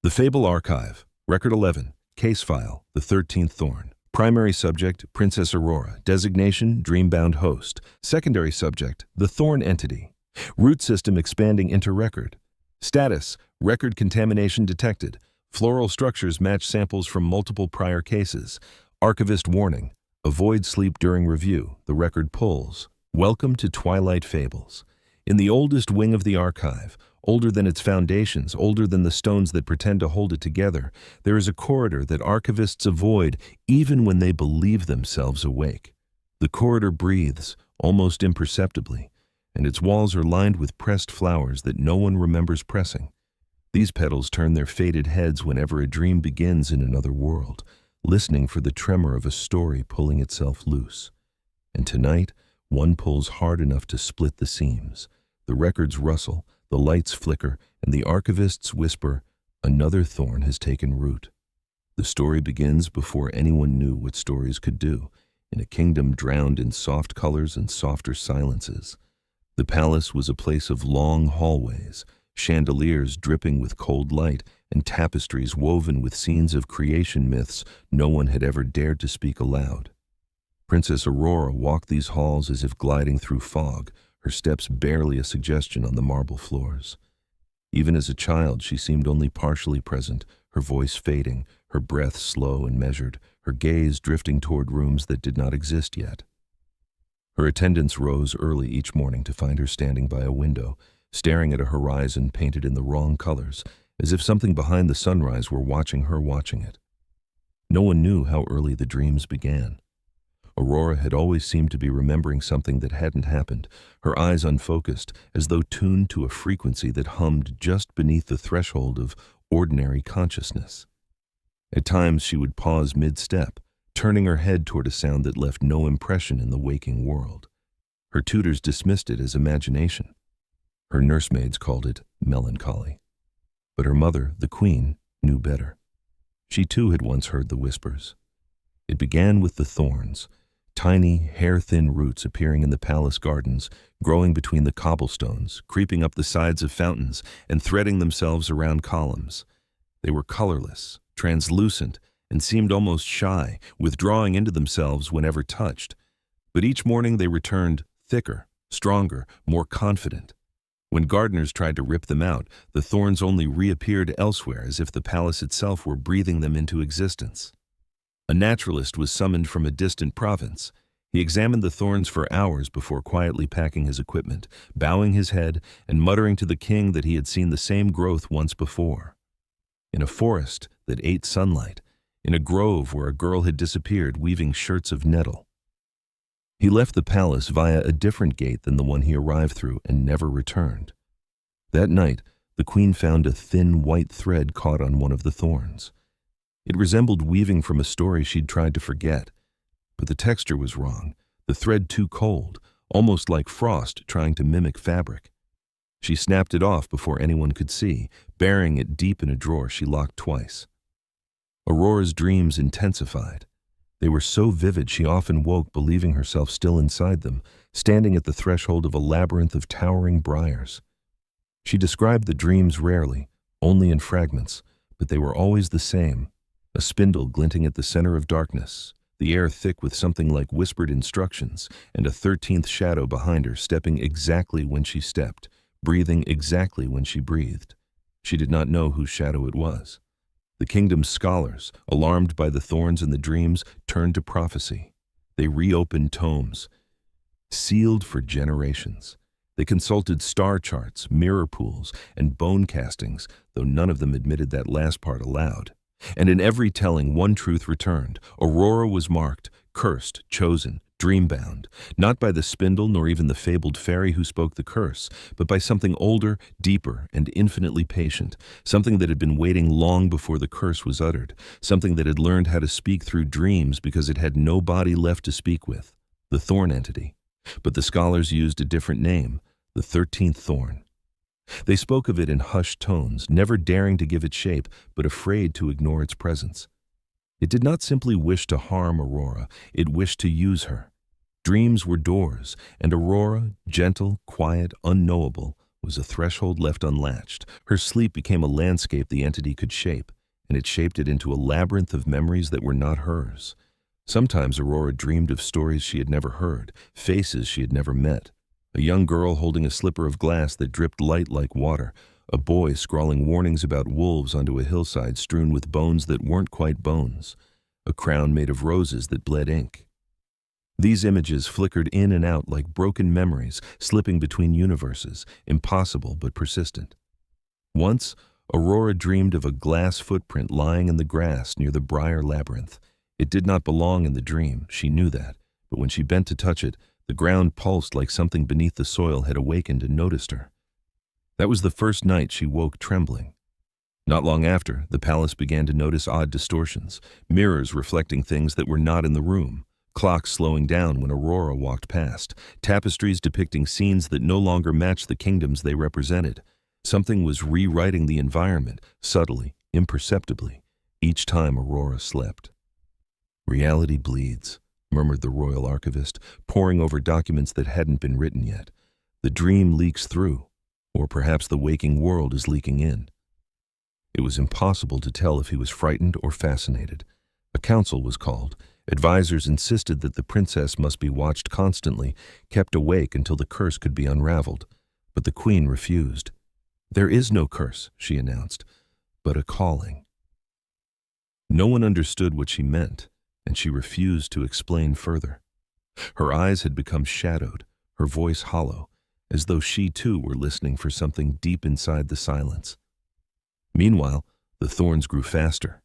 The Fable Archive, Record 11, Case File, The 13th Thorn. Primary subject, Princess Aurora. Designation, Dreambound Host. Secondary subject, the Thorn Entity. Root system expanding into record. Status, record contamination detected. Floral structures match samples from multiple prior cases. Archivist warning, avoid sleep during review. The record pulls. Welcome to Twilight Fables. In the oldest wing of the archive, older than its foundations, older than the stones that pretend to hold it together, there is a corridor that archivists avoid even when they believe themselves awake. The corridor breathes, almost imperceptibly, and its walls are lined with pressed flowers that no one remembers pressing. These petals turn their faded heads whenever a dream begins in another world, listening for the tremor of a story pulling itself loose. And tonight, one pulls hard enough to split the seams. The records rustle, the lights flicker, and the archivists whisper, another thorn has taken root. The story begins before anyone knew what stories could do, in a kingdom drowned in soft colors and softer silences. The palace was a place of long hallways, chandeliers dripping with cold light, and tapestries woven with scenes of creation myths no one had ever dared to speak aloud. Princess Aurora walked these halls as if gliding through fog, her steps barely a suggestion on the marble floors. Even as a child, she seemed only partially present, her voice fading, her breath slow and measured, her gaze drifting toward rooms that did not exist yet. Her attendants rose early each morning to find her standing by a window, staring at a horizon painted in the wrong colors, as if something behind the sunrise were watching her watching it. No one knew how early the dreams began. Aurora had always seemed to be remembering something that hadn't happened, her eyes unfocused, as though tuned to a frequency that hummed just beneath the threshold of ordinary consciousness. At times she would pause mid-step, turning her head toward a sound that left no impression in the waking world. Her tutors dismissed it as imagination. Her nursemaids called it melancholy. But her mother, the queen, knew better. She too had once heard the whispers. It began with the thorns, tiny, hair-thin roots appearing in the palace gardens, growing between the cobblestones, creeping up the sides of fountains, and threading themselves around columns. They were colorless, translucent, and seemed almost shy, withdrawing into themselves whenever touched. But each morning they returned thicker, stronger, more confident. When gardeners tried to rip them out, the thorns only reappeared elsewhere as if the palace itself were breathing them into existence. A naturalist was summoned from a distant province. He examined the thorns for hours before quietly packing his equipment, bowing his head and muttering to the king that he had seen the same growth once before. In a forest that ate sunlight, in a grove where a girl had disappeared weaving shirts of nettle. He left the palace via a different gate than the one he arrived through and never returned. That night, the queen found a thin white thread caught on one of the thorns. It resembled weaving from a story she'd tried to forget, but the texture was wrong, the thread too cold, almost like frost trying to mimic fabric. She snapped it off before anyone could see, burying it deep in a drawer she locked twice. Aurora's dreams intensified. They were so vivid she often woke believing herself still inside them, standing at the threshold of a labyrinth of towering briars. She described the dreams rarely, only in fragments, but they were always the same. A spindle glinting at the center of darkness, the air thick with something like whispered instructions, and a 13th shadow behind her stepping exactly when she stepped, breathing exactly when she breathed. She did not know whose shadow it was. The kingdom's scholars, alarmed by the thorns and the dreams, turned to prophecy. They reopened tomes, sealed for generations. They consulted star charts, mirror pools, and bone castings, though none of them admitted that last part aloud. And in every telling, one truth returned. Aurora was marked, cursed, chosen, dreambound, not by the spindle nor even the fabled fairy who spoke the curse, but by something older, deeper, and infinitely patient, something that had been waiting long before the curse was uttered, something that had learned how to speak through dreams because it had no body left to speak with, the Thorn Entity. But the scholars used a different name, the 13th Thorn. They spoke of it in hushed tones, never daring to give it shape, but afraid to ignore its presence. It did not simply wish to harm Aurora, it wished to use her. Dreams were doors, and Aurora, gentle, quiet, unknowable, was a threshold left unlatched. Her sleep became a landscape the entity could shape, and it shaped it into a labyrinth of memories that were not hers. Sometimes Aurora dreamed of stories she had never heard, faces she had never met. A young girl holding a slipper of glass that dripped light like water, a boy scrawling warnings about wolves onto a hillside strewn with bones that weren't quite bones, a crown made of roses that bled ink. These images flickered in and out like broken memories, slipping between universes, impossible but persistent. Once, Aurora dreamed of a glass footprint lying in the grass near the briar labyrinth. It did not belong in the dream, she knew that, but when she bent to touch it, the ground pulsed like something beneath the soil had awakened and noticed her. That was the first night she woke trembling. Not long after, the palace began to notice odd distortions, mirrors reflecting things that were not in the room, clocks slowing down when Aurora walked past, tapestries depicting scenes that no longer matched the kingdoms they represented. Something was rewriting the environment, subtly, imperceptibly, each time Aurora slept. "Reality bleeds," murmured the royal archivist, poring over documents that hadn't been written yet. "The dream leaks through, or perhaps the waking world is leaking in." It was impossible to tell if he was frightened or fascinated. A council was called. Advisors insisted that the princess must be watched constantly, kept awake until the curse could be unraveled. But the queen refused. "There is no curse," she announced, "but a calling." No one understood what she meant, and she refused to explain further. Her eyes had become shadowed, her voice hollow, as though she too were listening for something deep inside the silence. Meanwhile, the thorns grew faster.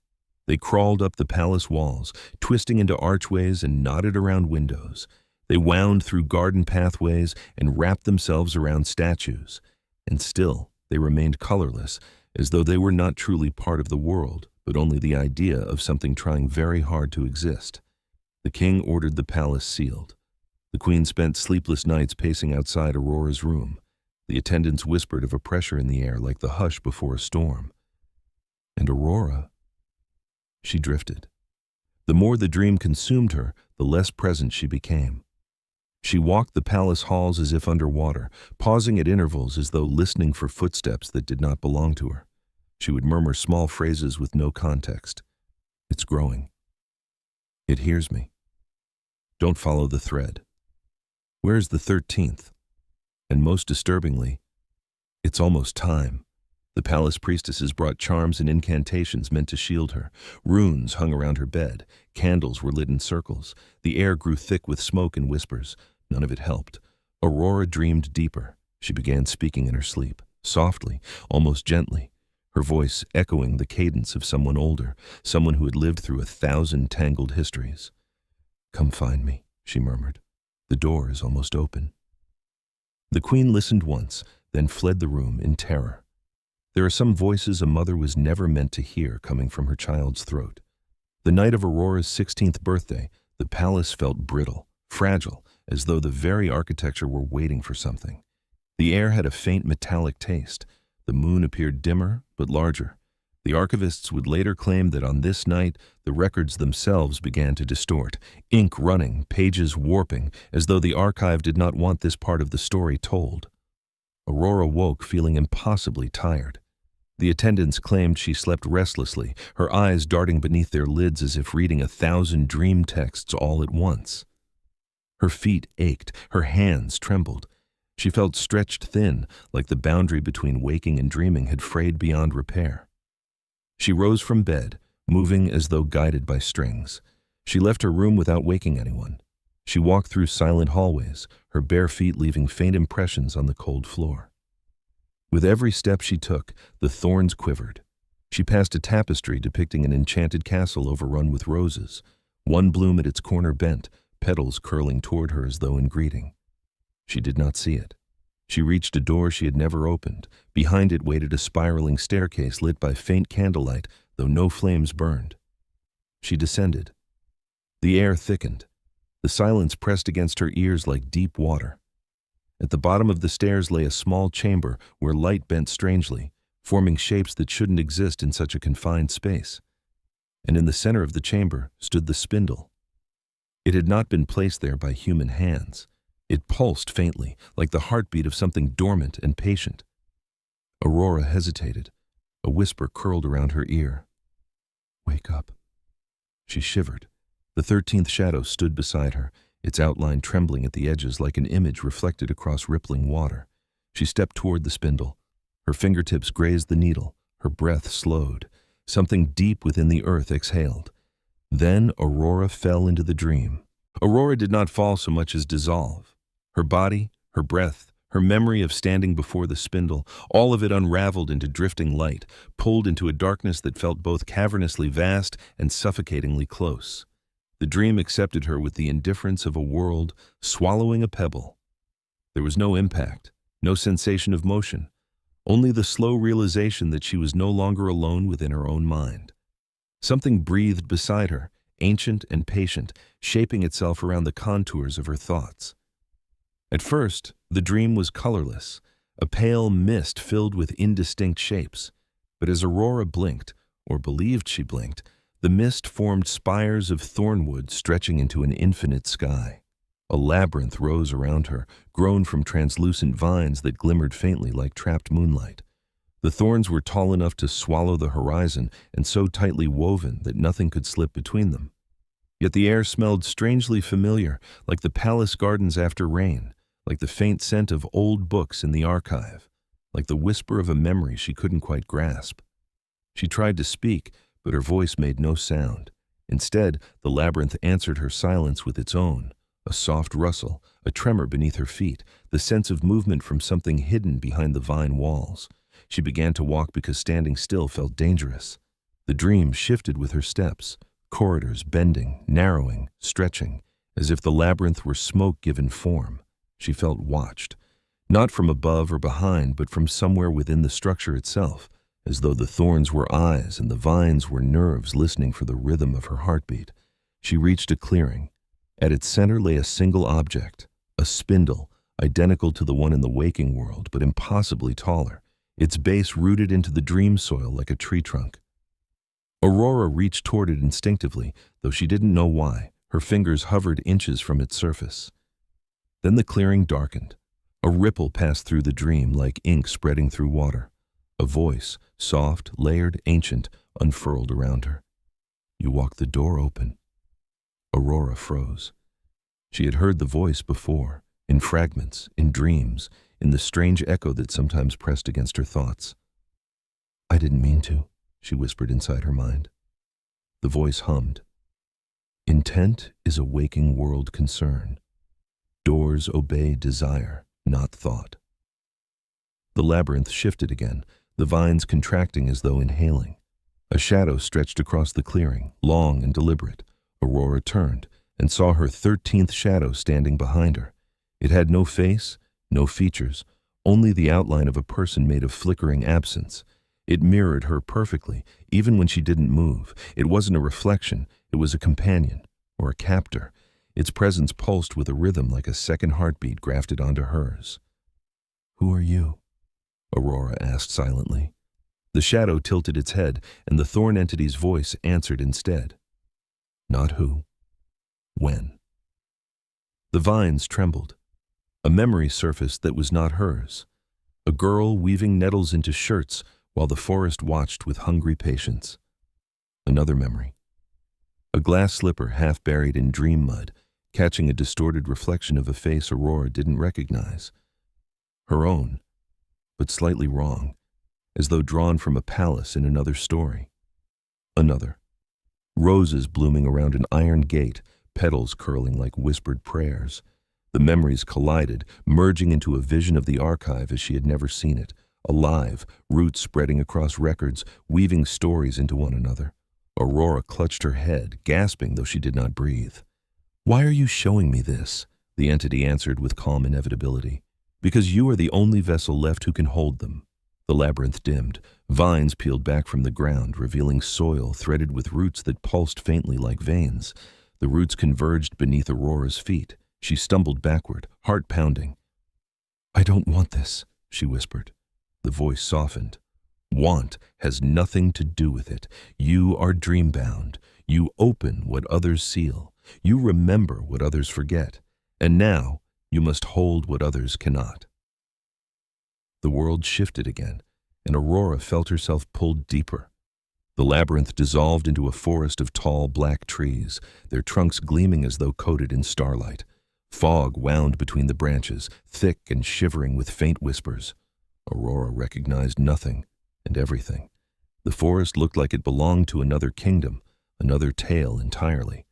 They crawled up the palace walls, twisting into archways and knotted around windows. They wound through garden pathways and wrapped themselves around statues. And still, they remained colorless, as though they were not truly part of the world, but only the idea of something trying very hard to exist. The king ordered the palace sealed. The queen spent sleepless nights pacing outside Aurora's room. The attendants whispered of a pressure in the air like the hush before a storm. And Aurora... She drifted. The more the dream consumed her, the less present she became. She walked the palace halls as if underwater, pausing at intervals as though listening for footsteps that did not belong to her. She would murmur small phrases with no context. "It's growing. It hears me. Don't follow the thread. Where is the 13th? And most disturbingly, it's almost time." The palace priestesses brought charms and incantations meant to shield her. Runes hung around her bed. Candles were lit in circles. The air grew thick with smoke and whispers. None of it helped. Aurora dreamed deeper. She began speaking in her sleep, softly, almost gently, her voice echoing the cadence of someone older, someone who had lived through 1,000 tangled histories. "Come find me," she murmured. "The door is almost open." The queen listened once, then fled the room in terror. There are some voices a mother was never meant to hear coming from her child's throat. The night of Aurora's 16th birthday, the palace felt brittle, fragile, as though the very architecture were waiting for something. The air had a faint metallic taste. The moon appeared dimmer, but larger. The archivists would later claim that on this night, the records themselves began to distort, ink running, pages warping, as though the archive did not want this part of the story told. Aurora woke feeling impossibly tired. The attendants claimed she slept restlessly, her eyes darting beneath their lids as if reading 1,000 dream texts all at once. Her feet ached, her hands trembled. She felt stretched thin, like the boundary between waking and dreaming had frayed beyond repair. She rose from bed, moving as though guided by strings. She left her room without waking anyone. She walked through silent hallways, her bare feet leaving faint impressions on the cold floor. With every step she took, the thorns quivered. She passed a tapestry depicting an enchanted castle overrun with roses, one bloom at its corner bent, petals curling toward her as though in greeting. She did not see it. She reached a door she had never opened. Behind it waited a spiraling staircase lit by faint candlelight, though no flames burned. She descended. The air thickened. The silence pressed against her ears like deep water. At the bottom of the stairs lay a small chamber where light bent strangely, forming shapes that shouldn't exist in such a confined space. And in the center of the chamber stood the spindle. It had not been placed there by human hands. It pulsed faintly, like the heartbeat of something dormant and patient. Aurora hesitated. A whisper curled around her ear. "Wake up." She shivered. The 13th shadow stood beside her, its outline trembling at the edges like an image reflected across rippling water. She stepped toward the spindle. Her fingertips grazed the needle. Her breath slowed. Something deep within the earth exhaled. Then Aurora fell into the dream. Aurora did not fall so much as dissolve. Her body, her breath, her memory of standing before the spindle, all of it unraveled into drifting light, pulled into a darkness that felt both cavernously vast and suffocatingly close. The dream accepted her with the indifference of a world swallowing a pebble. There was no impact, no sensation of motion, only the slow realization that she was no longer alone within her own mind. Something breathed beside her, ancient and patient, shaping itself around the contours of her thoughts. At first, the dream was colorless, a pale mist filled with indistinct shapes. But as Aurora blinked, or believed she blinked, the mist formed spires of thornwood stretching into an infinite sky. A labyrinth rose around her, grown from translucent vines that glimmered faintly like trapped moonlight. The thorns were tall enough to swallow the horizon and so tightly woven that nothing could slip between them. Yet the air smelled strangely familiar, like the palace gardens after rain, like the faint scent of old books in the archive, like the whisper of a memory she couldn't quite grasp. She tried to speak, but her voice made no sound. Instead, the labyrinth answered her silence with its own, a soft rustle, a tremor beneath her feet, the sense of movement from something hidden behind the vine walls. She began to walk because standing still felt dangerous. The dream shifted with her steps, corridors bending, narrowing, stretching, as if the labyrinth were smoke given form. She felt watched, not from above or behind, but from somewhere within the structure itself, as though the thorns were eyes and the vines were nerves listening for the rhythm of her heartbeat. She reached a clearing. At its center lay a single object, a spindle, identical to the one in the waking world, but impossibly taller, its base rooted into the dream soil like a tree trunk. Aurora reached toward it instinctively, though she didn't know why. Her fingers hovered inches from its surface. Then the clearing darkened. A ripple passed through the dream like ink spreading through water. A voice, soft, layered, ancient, unfurled around her. "You walked the door open." Aurora froze. She had heard the voice before, in fragments, in dreams, in the strange echo that sometimes pressed against her thoughts. "I didn't mean to," she whispered inside her mind. The voice hummed. "Intent is a waking world concern. Doors obey desire, not thought." The labyrinth shifted again, the vines contracting as though inhaling. A shadow stretched across the clearing, long and deliberate. Aurora turned and saw her 13th shadow standing behind her. It had no face, no features, only the outline of a person made of flickering absence. It mirrored her perfectly, even when she didn't move. It wasn't a reflection, it was a companion, or a captor. Its presence pulsed with a rhythm like a second heartbeat grafted onto hers. "Who are you?" Aurora asked silently. The shadow tilted its head, and the thorn entity's voice answered instead. "Not who. When." The vines trembled. A memory surfaced that was not hers. A girl weaving nettles into shirts while the forest watched with hungry patience. Another memory. A glass slipper half buried in dream mud, catching a distorted reflection of a face Aurora didn't recognize. Her own, but slightly wrong, as though drawn from a palace in another story. Another. Roses blooming around an iron gate, petals curling like whispered prayers. The memories collided, merging into a vision of the archive as she had never seen it, alive, roots spreading across records, weaving stories into one another. Aurora clutched her head, gasping though she did not breathe. "Why are you showing me this?" the entity answered with calm inevitability. "Because you are the only vessel left who can hold them." The labyrinth dimmed. Vines peeled back from the ground, revealing soil threaded with roots that pulsed faintly like veins. The roots converged beneath Aurora's feet. She stumbled backward, heart pounding. "I don't want this," she whispered. The voice softened. "Want has nothing to do with it. You are dreambound. You open what others seal. You remember what others forget. And now you must hold what others cannot." The world shifted again. and Aurora felt herself pulled deeper. The labyrinth dissolved into a forest of tall black trees, their trunks gleaming as though coated in starlight. Fog wound between the branches, thick and shivering with faint whispers. Aurora recognized nothing and everything. The forest looked like it belonged to another kingdom, another tale entirely.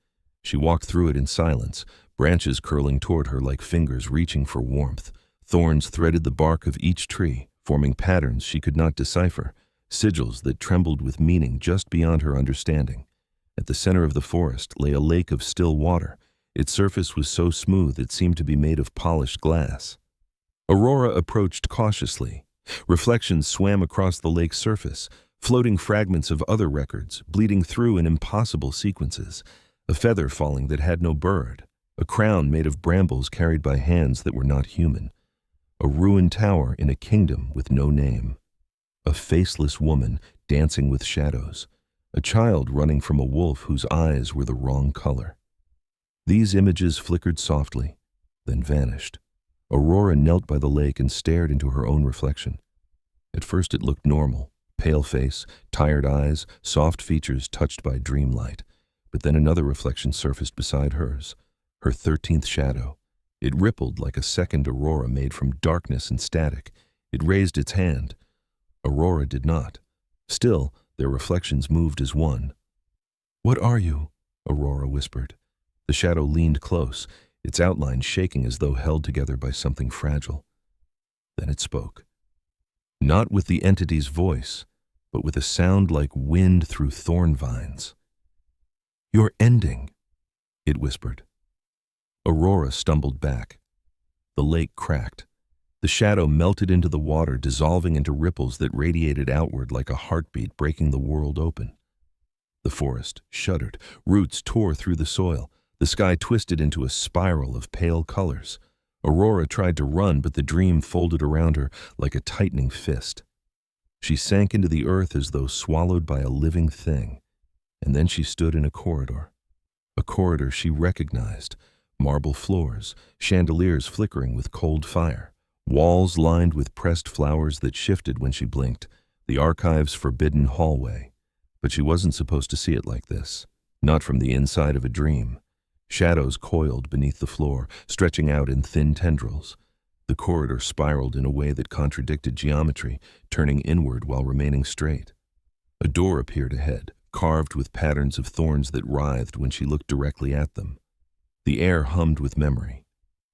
She walked through it in silence, branches curling toward her like fingers reaching for warmth. Thorns threaded the bark of each tree, forming patterns she could not decipher, sigils that trembled with meaning just beyond her understanding. At the center of the forest lay a lake of still water. Its surface was so smooth it seemed to be made of polished glass. Aurora approached cautiously. Reflections swam across the lake's surface, floating fragments of other records, bleeding through in impossible sequences. A feather falling that had no bird, a crown made of brambles carried by hands that were not human, a ruined tower in a kingdom with no name, a faceless woman dancing with shadows, a child running from a wolf whose eyes were the wrong color. These images flickered softly, then vanished. Aurora knelt by the lake and stared into her own reflection. At first it looked normal, pale face, tired eyes, soft features touched by dreamlight. But then another reflection surfaced beside hers, her 13th shadow. It rippled like a second Aurora made from darkness and static. It raised its hand. Aurora did not. Still, their reflections moved as one. "What are you?" Aurora whispered. The shadow leaned close, its outline shaking as though held together by something fragile. Then it spoke. Not with the entity's voice, but with a sound like wind through thorn vines. "Your ending," it whispered. Aurora stumbled back. The lake cracked. The shadow melted into the water, dissolving into ripples that radiated outward like a heartbeat breaking the world open. The forest shuddered, roots tore through the soil. The sky twisted into a spiral of pale colors. Aurora tried to run, but the dream folded around her like a tightening fist. She sank into the earth as though swallowed by a living thing. And then she stood in a corridor she recognized, marble floors, chandeliers flickering with cold fire, walls lined with pressed flowers that shifted when she blinked, the archive's forbidden hallway. But she wasn't supposed to see it like this, not from the inside of a dream. Shadows coiled beneath the floor, stretching out in thin tendrils. The corridor spiraled in a way that contradicted geometry, turning inward while remaining straight. A door appeared ahead, carved with patterns of thorns that writhed when she looked directly at them. The air hummed with memory.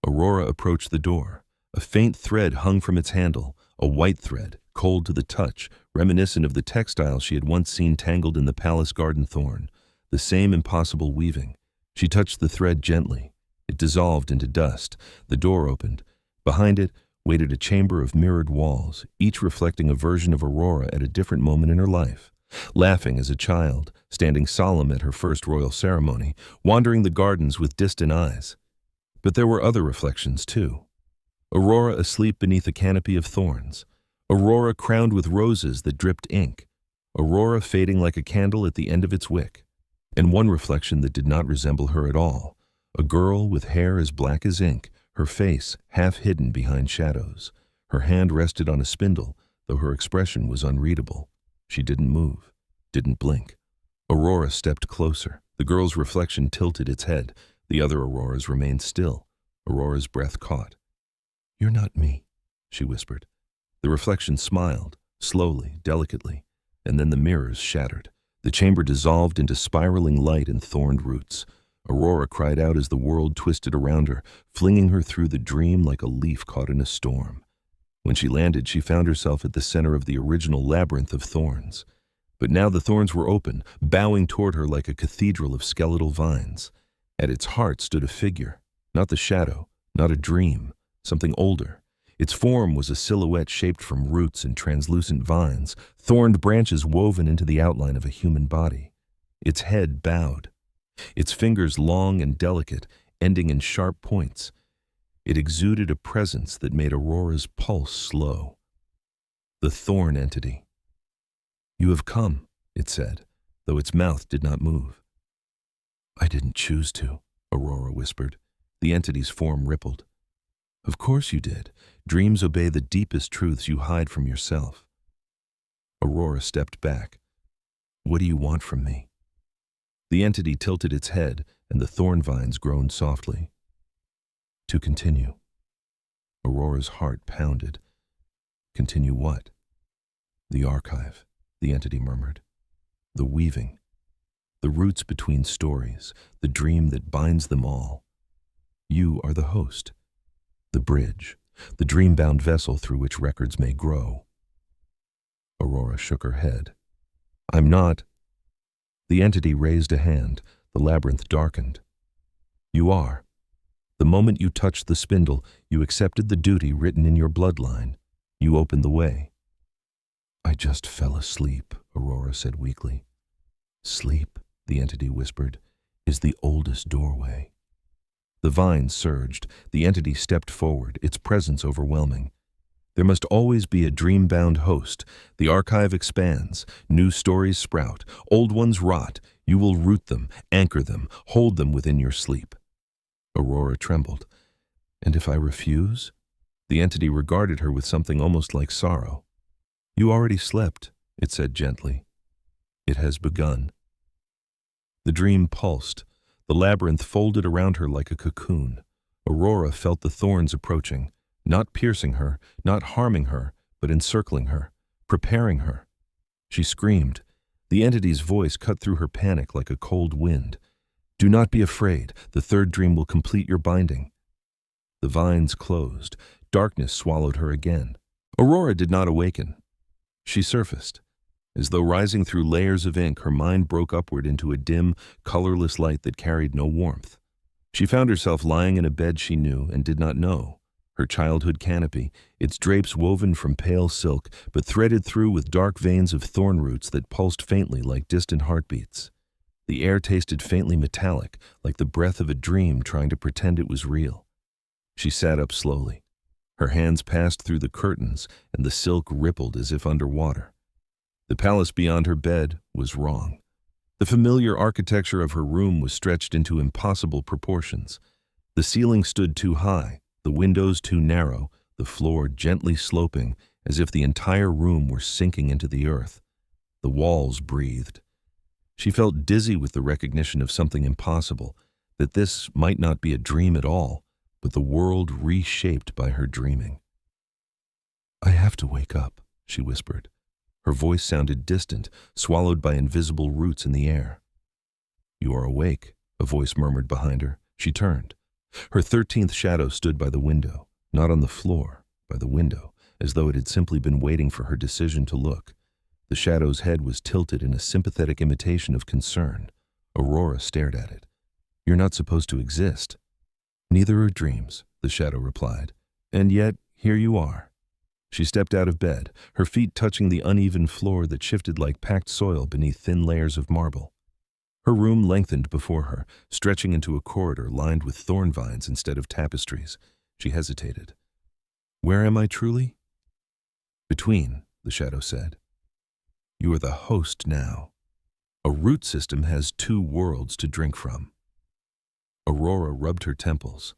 Aurora approached the door. A faint thread hung from its handle, a white thread, cold to the touch, reminiscent of the textile she had once seen tangled in the palace garden thorn, the same impossible weaving. She touched the thread gently. It dissolved into dust. The door opened. Behind it waited a chamber of mirrored walls, each reflecting a version of Aurora at a different moment in her life. Laughing as a child, standing solemn at her first royal ceremony, wandering the gardens with distant eyes. But there were other reflections, too. Aurora asleep beneath a canopy of thorns. Aurora crowned with roses that dripped ink. Aurora fading like a candle at the end of its wick. And one reflection that did not resemble her at all. A girl with hair as black as ink, her face half hidden behind shadows. Her hand rested on a spindle, though her expression was unreadable. She didn't move, didn't blink. Aurora stepped closer. The girl's reflection tilted its head. The other Auroras remained still. Aurora's breath caught. "You're not me," she whispered. The reflection smiled, slowly, delicately, and then the mirrors shattered. The chamber dissolved into spiraling light and thorned roots. Aurora cried out as the world twisted around her, flinging her through the dream like a leaf caught in a storm. When she landed, she found herself at the center of the original labyrinth of thorns. But now the thorns were open, bowing toward her like a cathedral of skeletal vines. At its heart stood a figure, not the shadow, not a dream, something older. Its form was a silhouette shaped from roots and translucent vines, thorned branches woven into the outline of a human body. Its head bowed, its fingers long and delicate, ending in sharp points. It exuded a presence that made Aurora's pulse slow. The thorn entity. "You have come," it said, though its mouth did not move. "I didn't choose to," Aurora whispered. The entity's form rippled. "Of course you did. Dreams obey the deepest truths you hide from yourself." Aurora stepped back. "What do you want from me?" The entity tilted its head, and the thorn vines groaned softly. "To continue." Aurora's heart pounded. "Continue what?" "The archive," the entity murmured. "The weaving. The roots between stories, the dream that binds them all. You are the host, the bridge, the dream-bound vessel through which records may grow." Aurora shook her head. "I'm not." The entity raised a hand. The labyrinth darkened. "You are. The moment you touched the spindle, you accepted the duty written in your bloodline. You opened the way." "I just fell asleep," Aurora said weakly. "Sleep," the entity whispered, "is the oldest doorway." The vines surged. The entity stepped forward, its presence overwhelming. There must always be a dream-bound host. The archive expands. New stories sprout. Old ones rot. You will root them, anchor them, hold them within your sleep. Aurora trembled. "And if I refuse?" The entity regarded her with something almost like sorrow. "You already slept," it said gently. "It has begun." The dream pulsed. The labyrinth folded around her like a cocoon. Aurora felt the thorns approaching, not piercing her, not harming her, but encircling her, preparing her. She screamed. The entity's voice cut through her panic like a cold wind. "Do not be afraid. The third dream will complete your binding." The vines closed. Darkness swallowed her again. Aurora did not awaken. She surfaced. As though rising through layers of ink, her mind broke upward into a dim, colorless light that carried no warmth. She found herself lying in a bed she knew and did not know. Her childhood canopy, its drapes woven from pale silk, but threaded through with dark veins of thorn roots that pulsed faintly like distant heartbeats. The air tasted faintly metallic, like the breath of a dream trying to pretend it was real. She sat up slowly. Her hands passed through the curtains, and the silk rippled as if underwater. The palace beyond her bed was wrong. The familiar architecture of her room was stretched into impossible proportions. The ceiling stood too high, the windows too narrow, the floor gently sloping, as if the entire room were sinking into the earth. The walls breathed. She felt dizzy with the recognition of something impossible, that this might not be a dream at all, but the world reshaped by her dreaming. "I have to wake up," she whispered. Her voice sounded distant, swallowed by invisible roots in the air. "You are awake," a voice murmured behind her. She turned. Her 13th shadow stood by the window, not on the floor, by the window, as though it had simply been waiting for her decision to look. The shadow's head was tilted in a sympathetic imitation of concern. Aurora stared at it. "You're not supposed to exist." "Neither are dreams," the shadow replied. "And yet, here you are." She stepped out of bed, her feet touching the uneven floor that shifted like packed soil beneath thin layers of marble. Her room lengthened before her, stretching into a corridor lined with thorn vines instead of tapestries. She hesitated. "Where am I truly?" "Between," the shadow said. "You are the host now. A root system has two worlds to drink from." Aurora rubbed her temples.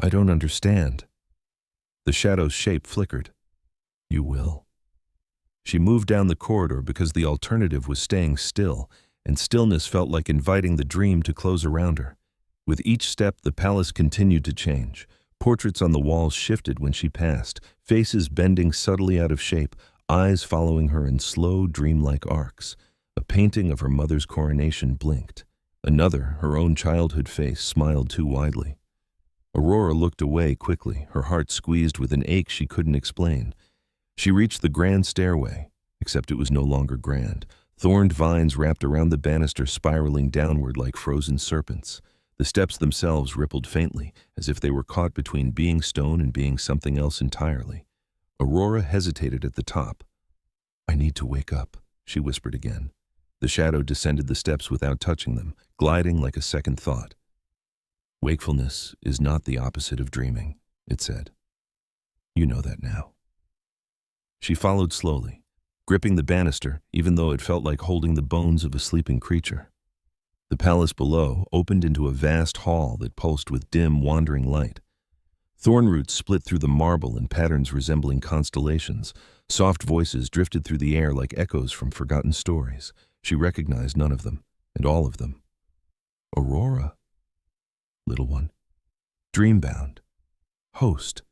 "I don't understand." The shadow's shape flickered. "You will." She moved down the corridor because the alternative was staying still, and stillness felt like inviting the dream to close around her. With each step, the palace continued to change. Portraits on the walls shifted when she passed, faces bending subtly out of shape, eyes following her in slow, dreamlike arcs. A painting of her mother's coronation blinked. Another, her own childhood face, smiled too widely. Aurora looked away quickly, her heart squeezed with an ache she couldn't explain. She reached the grand stairway, except it was no longer grand. Thorned vines wrapped around the banister, spiraling downward like frozen serpents. The steps themselves rippled faintly, as if they were caught between being stone and being something else entirely. Aurora hesitated at the top. "I need to wake up," she whispered again. The shadow descended the steps without touching them, gliding like a second thought. "Wakefulness is not the opposite of dreaming," it said. "You know that now." She followed slowly, gripping the banister, even though it felt like holding the bones of a sleeping creature. The palace below opened into a vast hall that pulsed with dim, wandering light. Thorn roots split through the marble in patterns resembling constellations. Soft voices drifted through the air like echoes from forgotten stories. She recognized none of them, and all of them. Aurora, little one, dreambound, host.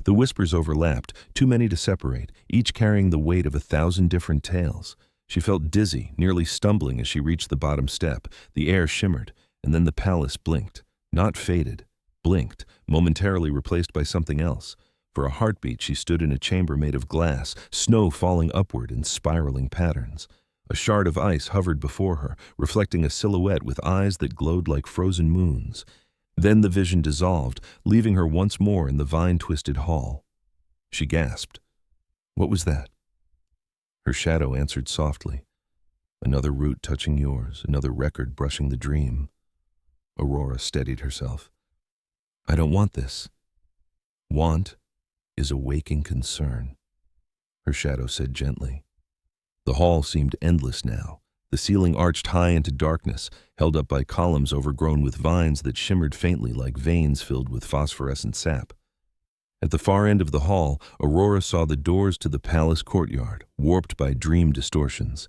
The whispers overlapped, too many to separate, each carrying the weight of 1,000 different tales. She felt dizzy, nearly stumbling as she reached the bottom step. The air shimmered, and then the palace blinked. Not faded, blinked, momentarily replaced by something else. For a heartbeat, she stood in a chamber made of glass, snow falling upward in spiraling patterns. A shard of ice hovered before her, reflecting a silhouette with eyes that glowed like frozen moons. Then the vision dissolved, leaving her once more in the vine-twisted hall. She gasped. What was that? Her shadow answered softly. Another root touching yours, another record brushing the dream. Aurora steadied herself. I don't want this. Want is a waking concern, her shadow said gently. The hall seemed endless now. The ceiling arched high into darkness, held up by columns overgrown with vines that shimmered faintly like veins filled with phosphorescent sap. At the far end of the hall, Aurora saw the doors to the palace courtyard, warped by dream distortions.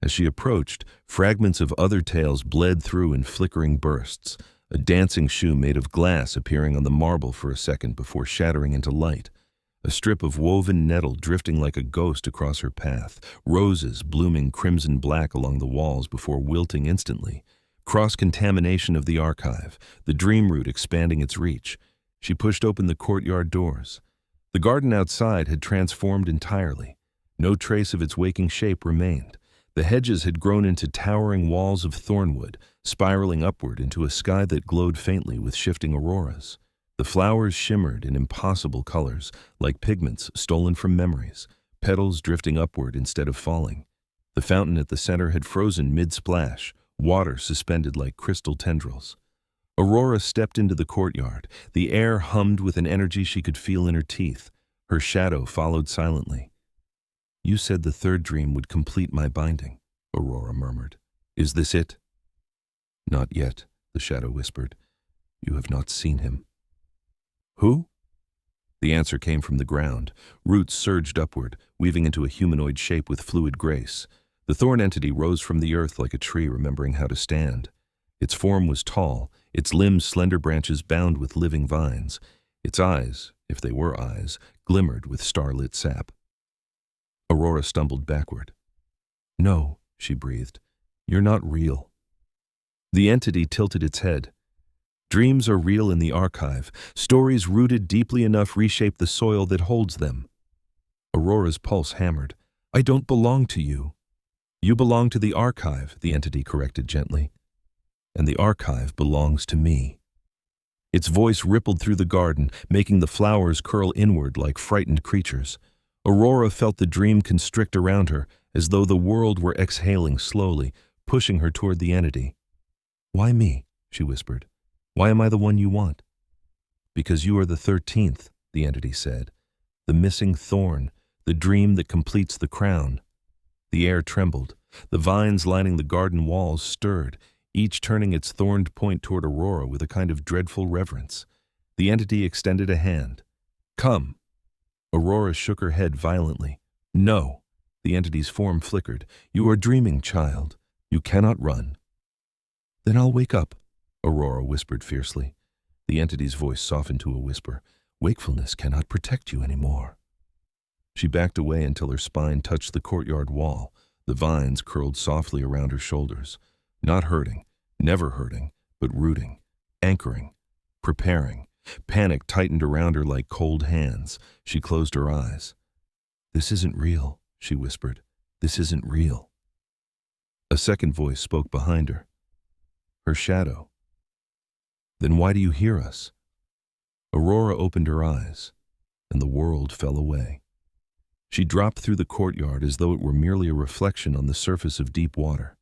As she approached, fragments of other tales bled through in flickering bursts, a dancing shoe made of glass appearing on the marble for a second before shattering into light. A strip of woven nettle drifting like a ghost across her path, roses blooming crimson-black along the walls before wilting instantly. Cross-contamination of the archive, the dream root expanding its reach. She pushed open the courtyard doors. The garden outside had transformed entirely. No trace of its waking shape remained. The hedges had grown into towering walls of thornwood, spiraling upward into a sky that glowed faintly with shifting auroras. The flowers shimmered in impossible colors, like pigments stolen from memories, petals drifting upward instead of falling. The fountain at the center had frozen mid-splash, water suspended like crystal tendrils. Aurora stepped into the courtyard. The air hummed with an energy she could feel in her teeth. Her shadow followed silently. You said the third dream would complete my binding, Aurora murmured. Is this it? Not yet, the shadow whispered. You have not seen him. Who? The answer came from the ground. Roots surged upward, weaving into a humanoid shape with fluid grace. The thorn entity rose from the earth like a tree remembering how to stand. Its form was tall, its limbs slender branches bound with living vines. Its eyes, if they were eyes, glimmered with starlit sap. Aurora stumbled backward. No, she breathed. You're not real. The entity tilted its head. Dreams are real in the archive. Stories rooted deeply enough reshape the soil that holds them. Aurora's pulse hammered. I don't belong to you. You belong to the archive, the entity corrected gently. And the archive belongs to me. Its voice rippled through the garden, making the flowers curl inward like frightened creatures. Aurora felt the dream constrict around her, as though the world were exhaling slowly, pushing her toward the entity. Why me? She whispered. Why am I the one you want? Because you are the 13th, the entity said. The missing thorn, the dream that completes the crown. The air trembled. The vines lining the garden walls stirred, each turning its thorned point toward Aurora with a kind of dreadful reverence. The entity extended a hand. Come. Aurora shook her head violently. No. The entity's form flickered. You are dreaming, child. You cannot run. Then I'll wake up, Aurora whispered fiercely. The entity's voice softened to a whisper. Wakefulness cannot protect you anymore. She backed away until her spine touched the courtyard wall. The vines curled softly around her shoulders. Not hurting, never hurting, but rooting, anchoring, preparing. Panic tightened around her like cold hands. She closed her eyes. This isn't real, she whispered. This isn't real. A second voice spoke behind her. Her shadow. Then why do you hear us? Aurora opened her eyes, and the world fell away. She dropped through the courtyard as though it were merely a reflection on the surface of deep water.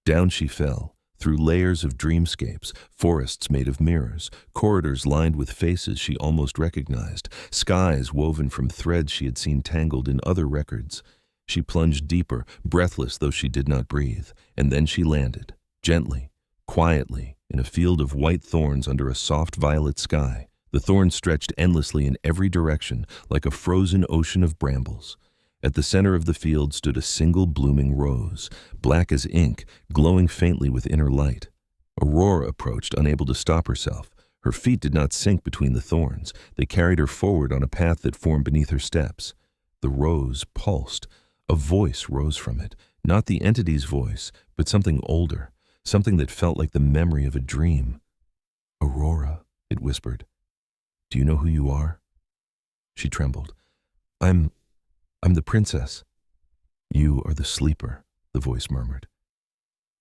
Down she fell, through layers of dreamscapes, forests made of mirrors, corridors lined with faces she almost recognized, skies woven from threads she had seen tangled in other records. She plunged deeper, breathless though she did not breathe, and then she landed, gently, quietly, in a field of white thorns under a soft violet sky, The thorns stretched endlessly in every direction, like a frozen ocean of brambles. At the center of the field stood a single blooming rose, black as ink, glowing faintly with inner light. Aurora approached, unable to stop herself. Her feet did not sink between the thorns. They carried her forward on a path that formed beneath her steps. The rose pulsed. A voice rose from it, not the entity's voice, but something older, something that felt like the memory of a dream. "Aurora," it whispered. "Do you know who you are?" She trembled. I'm the princess." "You are the sleeper," the voice murmured.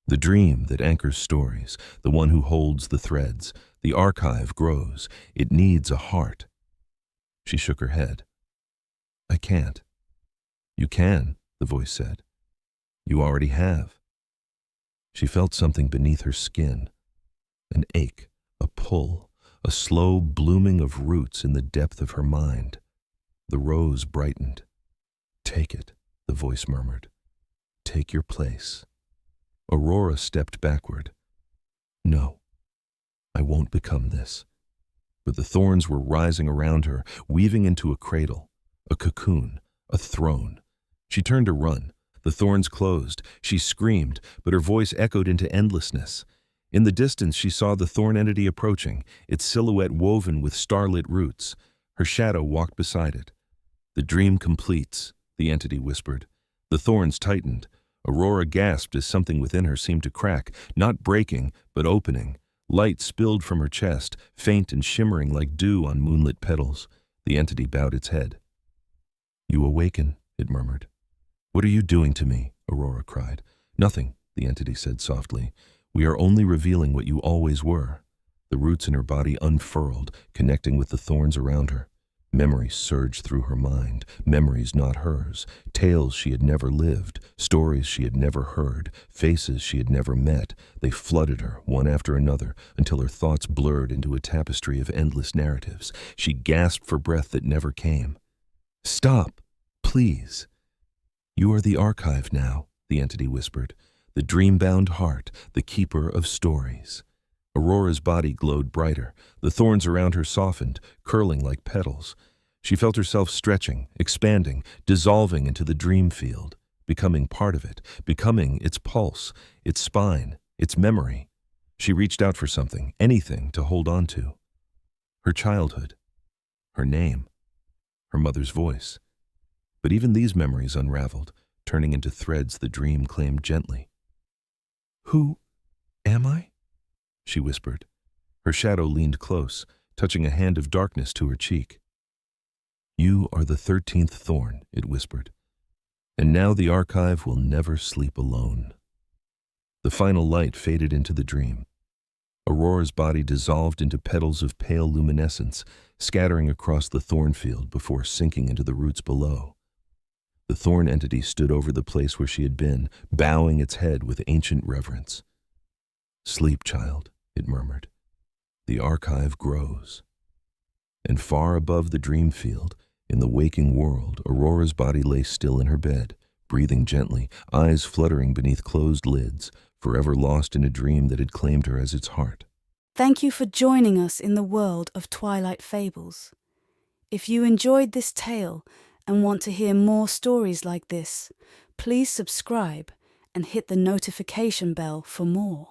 "The dream that anchors stories, the one who holds the threads. The archive grows. It needs a heart." She shook her head. "I can't." "You can," the voice said. "You already have." She felt something beneath her skin, an ache, a pull, a slow blooming of roots in the depth of her mind. The rose brightened. "Take it," the voice murmured. "Take your place." Aurora stepped backward. "No, I won't become this." But the thorns were rising around her, weaving into a cradle, a cocoon, a throne. She turned to run. The thorns closed. She screamed, but her voice echoed into endlessness. In the distance, she saw the thorn entity approaching, its silhouette woven with starlit roots. Her shadow walked beside it. "The dream completes," the entity whispered. The thorns tightened. Aurora gasped as something within her seemed to crack, not breaking, but opening. Light spilled from her chest, faint and shimmering like dew on moonlit petals. The entity bowed its head. "You awaken," it murmured. "What are you doing to me?" Aurora cried. "Nothing," the entity said softly. "We are only revealing what you always were." The roots in her body unfurled, connecting with the thorns around her. Memories surged through her mind, memories not hers, tales she had never lived, stories she had never heard, faces she had never met. They flooded her, one after another, until her thoughts blurred into a tapestry of endless narratives. She gasped for breath that never came. "Stop, please." "You are the archive now," the entity whispered. "The dream-bound heart, the keeper of stories." Aurora's body glowed brighter. The thorns around her softened, curling like petals. She felt herself stretching, expanding, dissolving into the dream field, becoming part of it, becoming its pulse, its spine, its memory. She reached out for something, anything to hold on to. Her childhood, her name, her mother's voice. But even these memories unraveled, turning into threads the dream claimed gently. "Who am I?" she whispered. Her shadow leaned close, touching a hand of darkness to her cheek. "You are the 13th Thorn," it whispered. "And now the archive will never sleep alone." The final light faded into the dream. Aurora's body dissolved into petals of pale luminescence, scattering across the thornfield before sinking into the roots below. The thorn entity stood over the place where she had been, bowing its head with ancient reverence. "Sleep, child," it murmured. "The archive grows." And far above the dream field, in the waking world, Aurora's body lay still in her bed, breathing gently, eyes fluttering beneath closed lids, forever lost in a dream that had claimed her as its heart. Thank you for joining us in the world of Twilight Fables. If you enjoyed this tale and want to hear more stories like this, please subscribe and hit the notification bell for more.